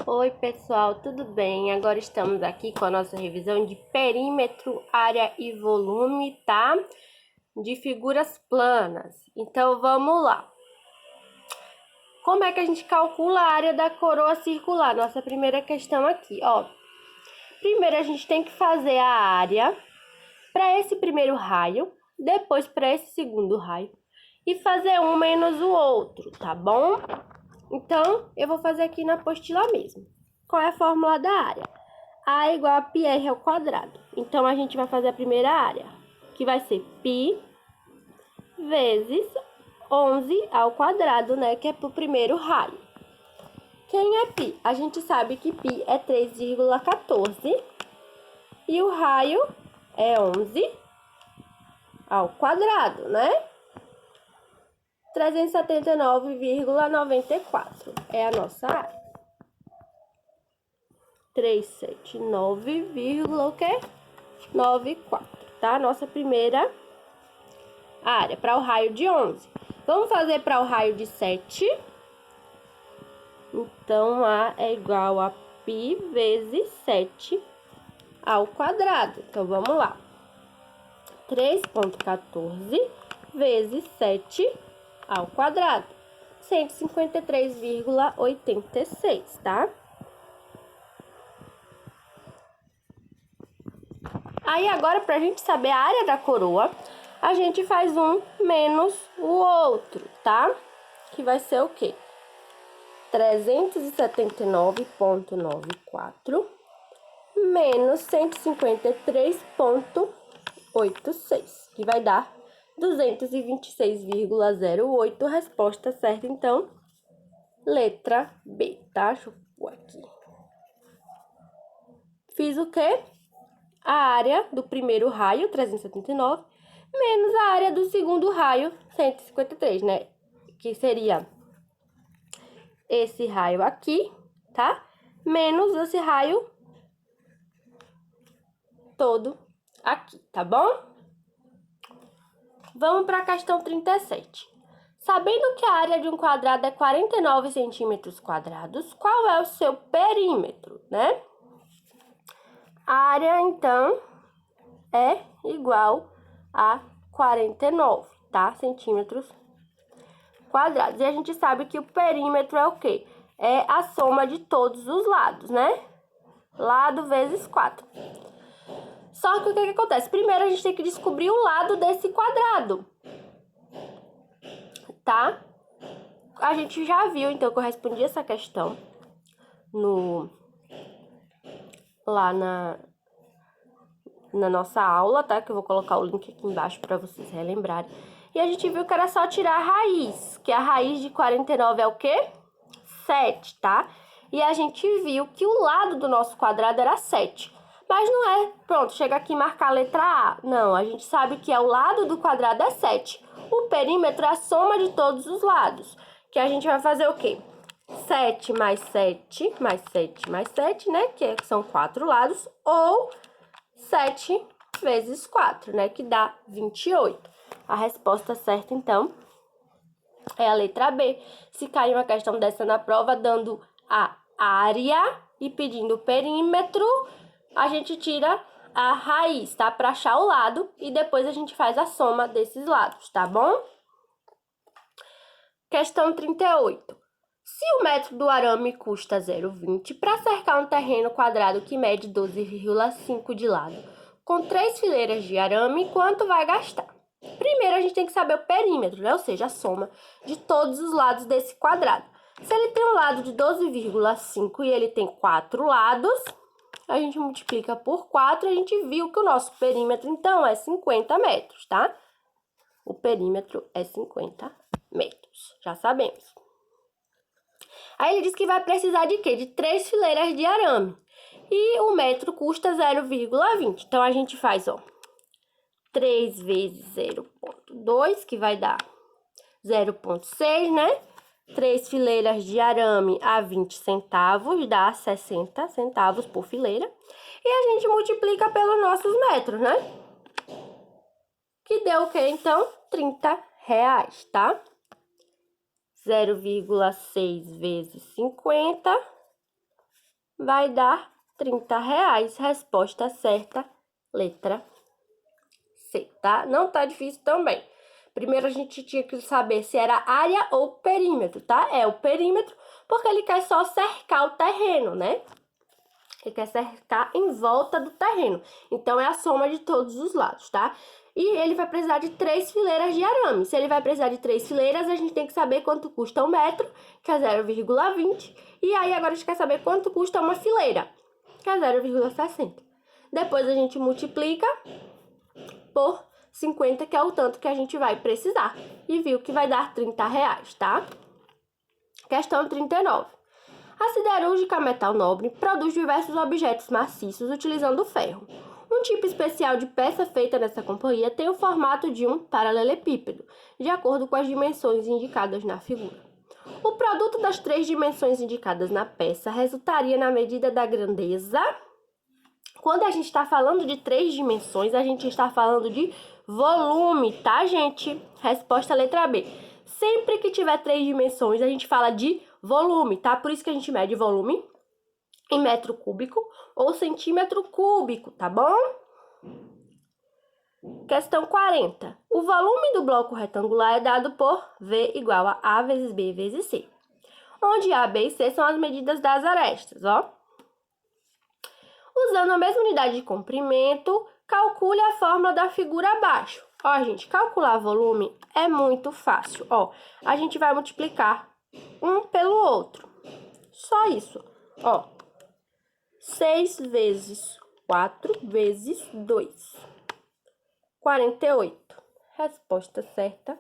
Oi, pessoal, tudo bem? Agora estamos aqui com a nossa revisão de perímetro, área e volume, tá? De figuras planas. Então, vamos lá. Como é que a gente calcula a área da coroa circular? Nossa primeira questão aqui, ó. Primeiro, a gente tem que fazer a área para esse primeiro raio, depois para esse segundo raio, e fazer um menos o outro, tá bom? Então, eu vou fazer aqui na apostila mesmo. Qual é a fórmula da área? A é igual a πr ao quadrado. Então, a gente vai fazer a primeira área, que vai ser π vezes 11 ao quadrado, né? Que é pro primeiro raio. Quem é π? A gente sabe que π é 3,14 e o raio é 11 ao quadrado, né? 379,94 é a nossa área. 379,94, tá? Nossa primeira área para o raio de 11. Vamos fazer para o raio de 7. Então, A é igual a π vezes 7 ao quadrado. Então, vamos lá. 3,14 vezes 7 ao quadrado. 153,86, tá? Aí, agora, para a gente saber a área da coroa, a gente faz um menos o outro, tá? Que vai ser o quê? 379,94 menos 153,86, que vai dar 226,08, resposta certa, então, letra B, tá? Deixa eu pôr aqui. Fiz o quê? A área do primeiro raio, 379, menos a área do segundo raio, 153, né? Que seria esse raio aqui, tá? Menos esse raio todo aqui, tá bom? Vamos para a questão 37. Sabendo que a área de um quadrado é 49 centímetros quadrados, qual é o seu perímetro, né? A área, então, é igual a 49, tá? Centímetros quadrados. E a gente sabe que o perímetro é o quê? É a soma de todos os lados, né? Lado vezes 4. Só que o que acontece? Primeiro, a gente tem que descobrir o lado desse quadrado, tá? A gente já viu, então, que eu respondi essa questão lá na nossa aula, tá? Que eu vou colocar o link aqui embaixo para vocês relembrarem. E a gente viu que era só tirar a raiz, que a raiz de 49 é o quê? 7, tá? E a gente viu que o lado do nosso quadrado era 7. Mas não é, pronto, chega aqui e marcar a letra A. Não, a gente sabe que o lado do quadrado é 7. O perímetro é a soma de todos os lados. Que a gente vai fazer o quê? 7 mais 7, mais 7, mais 7, né? Que são 4 lados. Ou 7 vezes 4, né? Que dá 28. A resposta certa, então, é a letra B. Se cair uma questão dessa na prova, dando a área e pedindo o perímetro, a gente tira a raiz, tá? Para achar o lado e depois a gente faz a soma desses lados, tá bom? Questão 38. Se o metro do arame custa 0,20 para cercar um terreno quadrado que mede 12,5 de lado, com 3 fileiras de arame, quanto vai gastar? Primeiro, a gente tem que saber o perímetro, né? Ou seja, a soma de todos os lados desse quadrado. Se ele tem um lado de 12,5 e ele tem 4 lados, a gente multiplica por 4 e a gente viu que o nosso perímetro, então, é 50 metros, tá? O perímetro é 50 metros, já sabemos. Aí ele diz que vai precisar de quê? De 3 fileiras de arame. E o metro custa 0,20. Então, a gente faz, ó, 3 vezes 0,2, que vai dar 0,6, né? 3 fileiras de arame a 20 centavos, dá 60 centavos por fileira. E a gente multiplica pelos nossos metros, né? Que deu o quê, então? 30 reais, tá? 0,6 vezes 50 vai dar R$30. Resposta certa, letra C, tá? Não tá difícil também. Primeiro a gente tinha que saber se era área ou perímetro, tá? É o perímetro, porque ele quer só cercar o terreno, né? Ele quer cercar em volta do terreno. Então, é a soma de todos os lados, tá? E ele vai precisar de 3 fileiras de arame. Se ele vai precisar de 3 fileiras, a gente tem que saber quanto custa um metro, que é 0,20. E aí, agora a gente quer saber quanto custa uma fileira, que é 0,60. Depois a gente multiplica por 50, que é o tanto que a gente vai precisar. E viu que vai dar R$30, tá? Questão 39. A siderúrgica metal nobre produz diversos objetos maciços utilizando ferro. Um tipo especial de peça feita nessa companhia tem o formato de um paralelepípedo, de acordo com as dimensões indicadas na figura. O produto das 3 dimensões indicadas na peça resultaria na medida da grandeza. Quando a gente está falando de 3 dimensões, a gente está falando de volume, tá, gente? Resposta letra B. Sempre que tiver 3 dimensões, a gente fala de volume, tá? Por isso que a gente mede volume em metro cúbico ou centímetro cúbico, tá bom? Questão 40. O volume do bloco retangular é dado por V igual a A vezes B vezes C, onde A, B e C são as medidas das arestas, ó. Usando a mesma unidade de comprimento, calcule a fórmula da figura abaixo. Ó, gente, calcular volume é muito fácil. Ó, a gente vai multiplicar um pelo outro. Só isso. Ó, 6 vezes 4 vezes 2. 48. Resposta certa,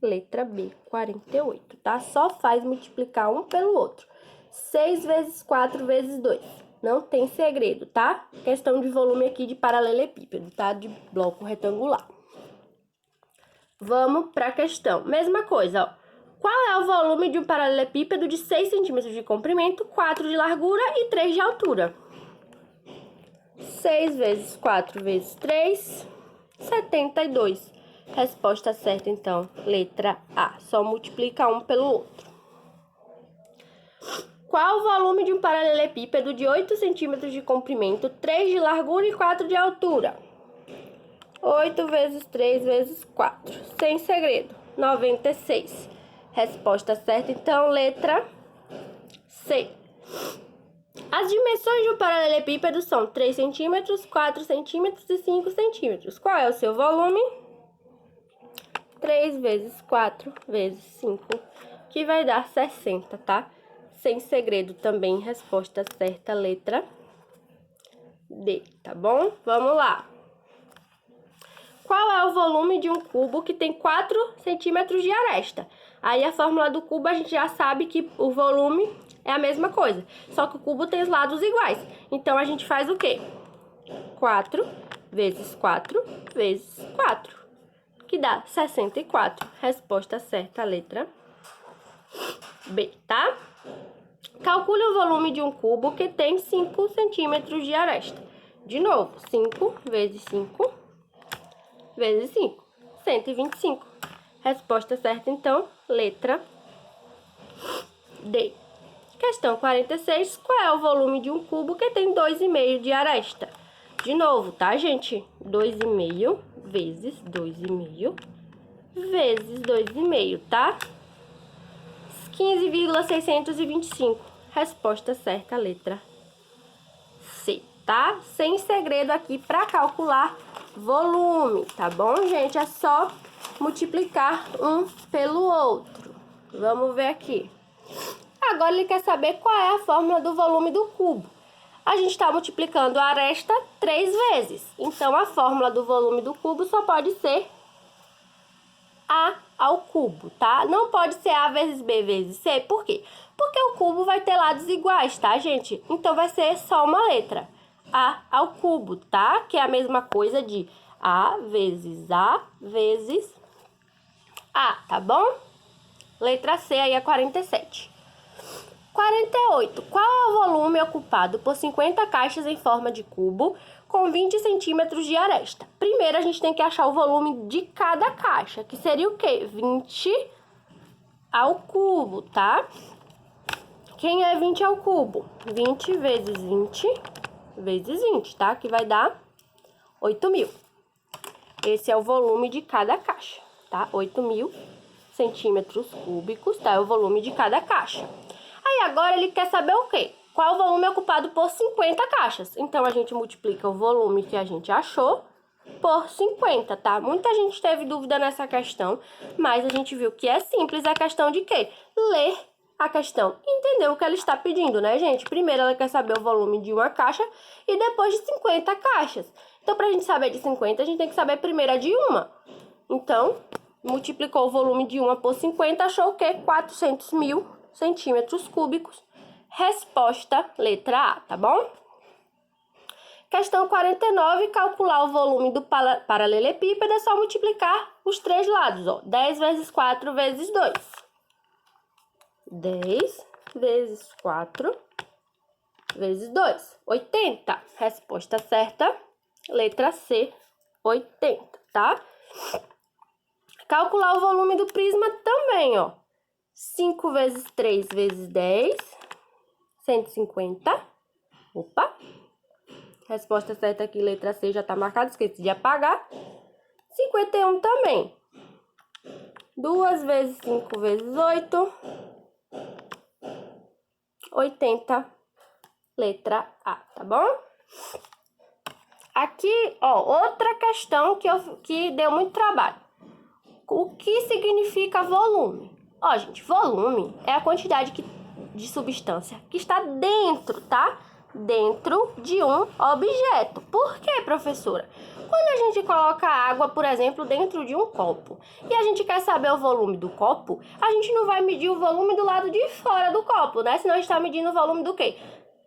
letra B, 48, tá? Só faz multiplicar um pelo outro. 6 vezes 4 vezes 2. Não tem segredo, tá? Questão de volume aqui de paralelepípedo, tá? De bloco retangular. Vamos para a questão. Mesma coisa, ó. Qual é o volume de um paralelepípedo de 6 centímetros de comprimento, 4 de largura e 3 de altura? 6 vezes 4 vezes 3, 72. Resposta certa, então, letra A. Só multiplica um pelo outro. Qual o volume de um paralelepípedo de 8 centímetros de comprimento, 3 de largura e 4 de altura? 8 vezes 3 vezes 4. Sem segredo, 96. Resposta certa, então, letra C. As dimensões de um paralelepípedo são 3 centímetros, 4 centímetros e 5 centímetros. Qual é o seu volume? 3 vezes 4 vezes 5, que vai dar 60, tá? Sem segredo também, resposta certa, letra D, tá bom? Vamos lá. Qual é o volume de um cubo que tem 4 centímetros de aresta? Aí a fórmula do cubo a gente já sabe que o volume é a mesma coisa, só que o cubo tem os lados iguais. Então a gente faz o quê? 4 vezes 4 vezes 4, que dá 64. Resposta certa, letra B, tá? Calcule o volume de um cubo que tem 5 centímetros de aresta. De novo, 5 vezes 5 vezes 5, 125. Resposta certa, então, letra D. Questão 46. Qual é o volume de um cubo que tem 2,5 de aresta? De novo, tá, gente? 2,5 vezes 2,5 vezes 2,5, tá? 15,625. Resposta certa, letra C, tá? Sem segredo aqui para calcular volume, tá bom, gente? É só multiplicar um pelo outro. Vamos ver aqui. Agora ele quer saber qual é a fórmula do volume do cubo. A gente está multiplicando a aresta 3 vezes. Então, a fórmula do volume do cubo só pode ser A ao cubo, tá? Não pode ser A vezes B vezes C. Por quê? Porque o cubo vai ter lados iguais, tá, gente? Então, vai ser só uma letra. A ao cubo, tá? Que é a mesma coisa de A vezes A, tá bom? Letra C aí é 47. 48. Qual é o volume ocupado por 50 caixas em forma de cubo com 20 centímetros de aresta? Primeiro, a gente tem que achar o volume de cada caixa, que seria o quê? 20 ao cubo, tá? Quem é 20 ao cubo? 20 vezes 20 vezes 20, tá? Que vai dar 8.000. Esse é o volume de cada caixa, tá? 8.000 centímetros cúbicos, tá? É o volume de cada caixa. Aí agora ele quer saber o quê? Qual o volume ocupado por 50 caixas? Então a gente multiplica o volume que a gente achou por 50, tá? Muita gente teve dúvida nessa questão, mas a gente viu que é simples. A questão de quê? Ler a questão, entender o que ela está pedindo, né, gente? Primeiro ela quer saber o volume de uma caixa e depois de 50 caixas. Então, pra gente saber de 50, a gente tem que saber primeiro a de uma. Então, multiplicou o volume de uma por 50, achou o quê? 400.000 centímetros cúbicos. Resposta, letra A, tá bom? Questão 49, calcular o volume do paralelepípedo é só multiplicar os três lados, ó. 10 vezes 4 vezes 2. 10 vezes 4 vezes 2. 80. Resposta certa, letra C, 80, tá? Calcular o volume do prisma também, ó. 5 vezes 3 vezes 10, 150. Opa! Resposta certa aqui, letra C, já tá marcada, esqueci de apagar. 51 também. 2 vezes 5 vezes 8. 80, letra A, tá bom? Aqui, ó, outra questão que deu muito trabalho. O que significa volume? Ó, gente, volume é a quantidade de substância que está dentro, tá? Dentro de um objeto. Por quê, professora? Quando a gente coloca água, por exemplo, dentro de um copo e a gente quer saber o volume do copo, a gente não vai medir o volume do lado de fora do copo, né? Senão a gente está medindo o volume do quê?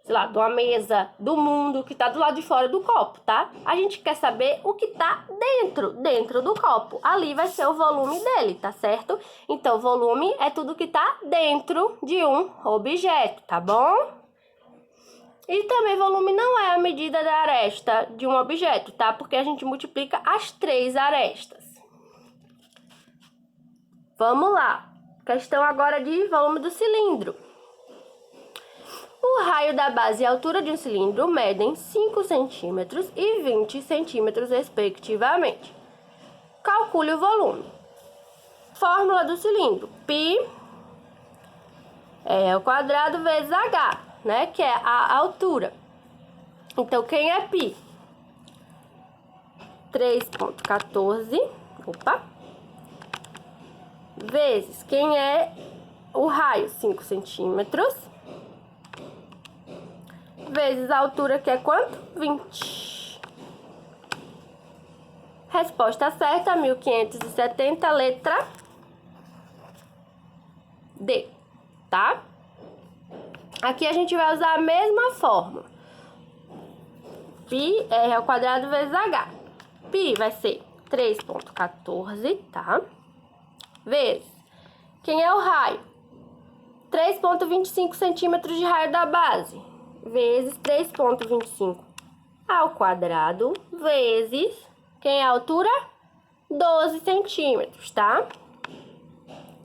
Sei lá, de uma mesa, do mundo, que tá do lado de fora do copo, tá? A gente quer saber o que tá dentro do copo. Ali vai ser o volume dele, tá certo? Então, volume é tudo que tá dentro de um objeto, tá bom? E também volume não é a medida da aresta de um objeto, tá? Porque a gente multiplica as 3 arestas. Vamos lá. Questão agora de volume do cilindro. O raio da base e a altura de um cilindro medem 5 centímetros e 20 centímetros, respectivamente. Calcule o volume. Fórmula do cilindro. Π é o quadrado vezes H, né? Que é a altura. Então, quem é π? 3,14. Opa! Vezes quem é o raio? 5 centímetros. Vezes a altura, que é quanto? 20. Resposta certa, 1570, letra D, tá? Aqui a gente vai usar a mesma fórmula. Π é ao quadrado vezes H. Π vai ser 3,14, tá? Vezes quem é o raio? 3,25 centímetros de raio da base. Vezes 3,25 ao quadrado, vezes, quem é a altura? 12 centímetros, tá?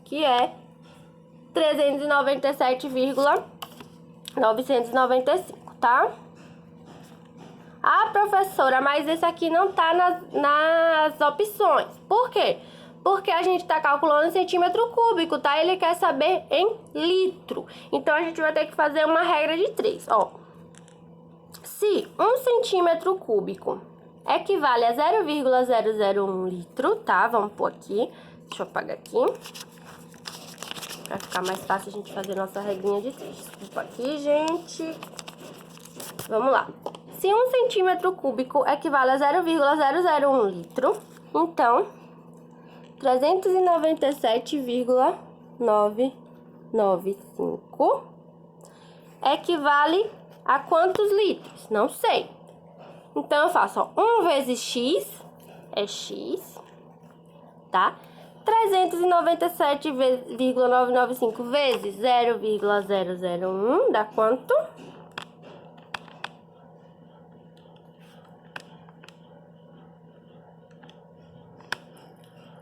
Que é 397,995, tá? Ah, professora, mas esse aqui não tá nas opções. Por quê? Porque a gente tá calculando em centímetro cúbico, tá? Ele quer saber em litro. Então, a gente vai ter que fazer uma regra de 3, ó. Se 1 centímetro cúbico equivale a 0,001 litro, tá? Vamos pôr aqui. Deixa eu apagar aqui. Pra ficar mais fácil a gente fazer nossa regrinha de 3. Desculpa aqui, gente. Vamos lá. Se 1 centímetro cúbico equivale a 0,001 litro, então 397,995 equivale a quantos litros? Não sei. Então, eu faço, ó, 1 vezes x é x, tá? 397,995 vezes 0,001 dá quanto?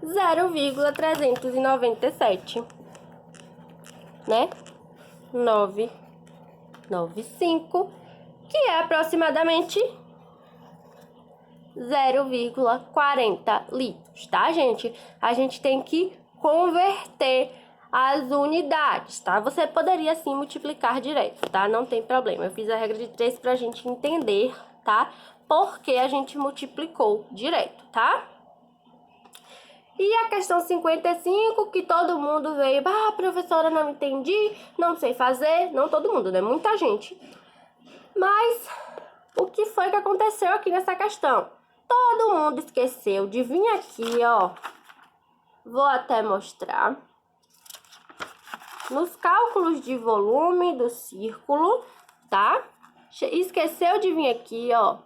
0,397, né? 995, que é aproximadamente 0,40 litros, tá, gente? A gente tem que converter as unidades, tá? Você poderia, sim, multiplicar direto, tá? Não tem problema. Eu fiz a regra de 3 pra gente entender, tá? Porque a gente multiplicou direto, tá? E a questão 55, que todo mundo veio, professora, não entendi, não sei fazer. Não todo mundo, né? Muita gente. Mas o que foi que aconteceu aqui nessa questão? Todo mundo esqueceu de vir aqui, ó. Vou até mostrar. Nos cálculos de volume do círculo, tá? Esqueceu de vir aqui, ó.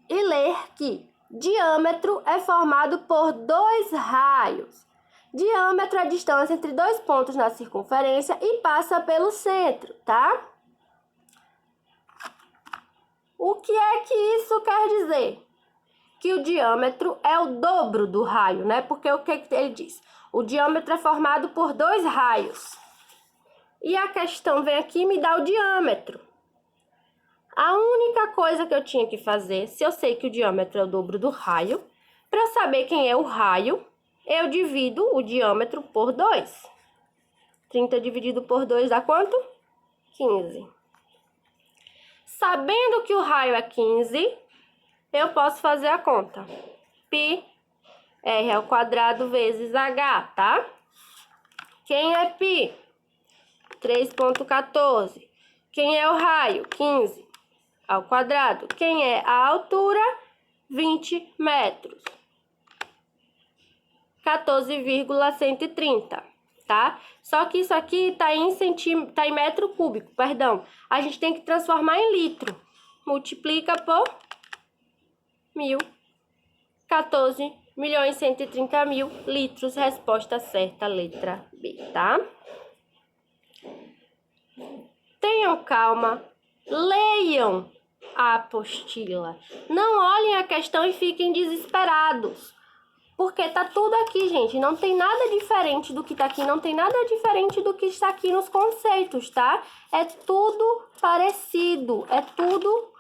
E ler que diâmetro é formado por dois raios. Diâmetro é a distância entre dois pontos na circunferência e passa pelo centro, tá? O que é que isso quer dizer? Que o diâmetro é o dobro do raio, né? Porque o que ele diz? O diâmetro é formado por dois raios. E a questão vem aqui e me dá o diâmetro. A única coisa que eu tinha que fazer, se eu sei que o diâmetro é o dobro do raio, para eu saber quem é o raio, eu divido o diâmetro por 2. 30 dividido por 2 dá quanto? 15. Sabendo que o raio é 15, eu posso fazer a conta. Π r ao quadrado vezes h, tá? Quem é π? 3,14. Quem é o raio? 15 ao quadrado. Quem é a altura? 20 metros. 14,130, tá? Só que isso aqui tá em metro cúbico, perdão. A gente tem que transformar em litro. Multiplica por 1.000. 14.130.000 litros. Resposta certa, letra B, tá? Tenham calma, leiam a apostila. Não olhem a questão e fiquem desesperados. Porque tá tudo aqui, gente. Não tem nada diferente do que tá aqui. Não tem nada diferente do que está aqui nos conceitos, tá? É tudo parecido. É tudo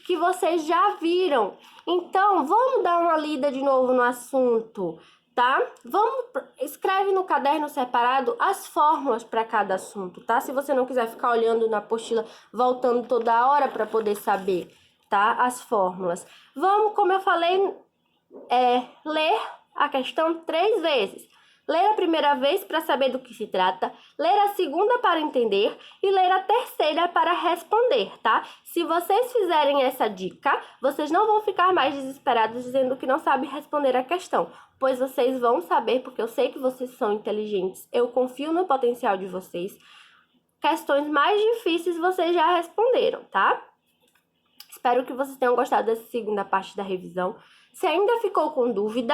que vocês já viram. Então, vamos dar uma lida de novo no assunto, tá? Escreve no caderno separado as fórmulas para cada assunto, tá? Se você não quiser ficar olhando na apostila, voltando toda hora para poder saber, tá? As fórmulas. Vamos, como eu falei, ler a questão 3 vezes. Ler a primeira vez para saber do que se trata, ler a segunda para entender e ler a terceira para responder, tá? Se vocês fizerem essa dica, vocês não vão ficar mais desesperados dizendo que não sabem responder a questão, pois vocês vão saber, porque eu sei que vocês são inteligentes, eu confio no potencial de vocês. Questões mais difíceis vocês já responderam, tá? Espero que vocês tenham gostado dessa segunda parte da revisão. Se ainda ficou com dúvida,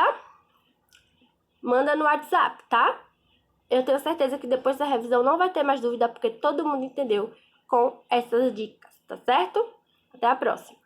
manda no WhatsApp, tá? Eu tenho certeza que depois da revisão não vai ter mais dúvida, porque todo mundo entendeu com essas dicas, tá certo? Até a próxima!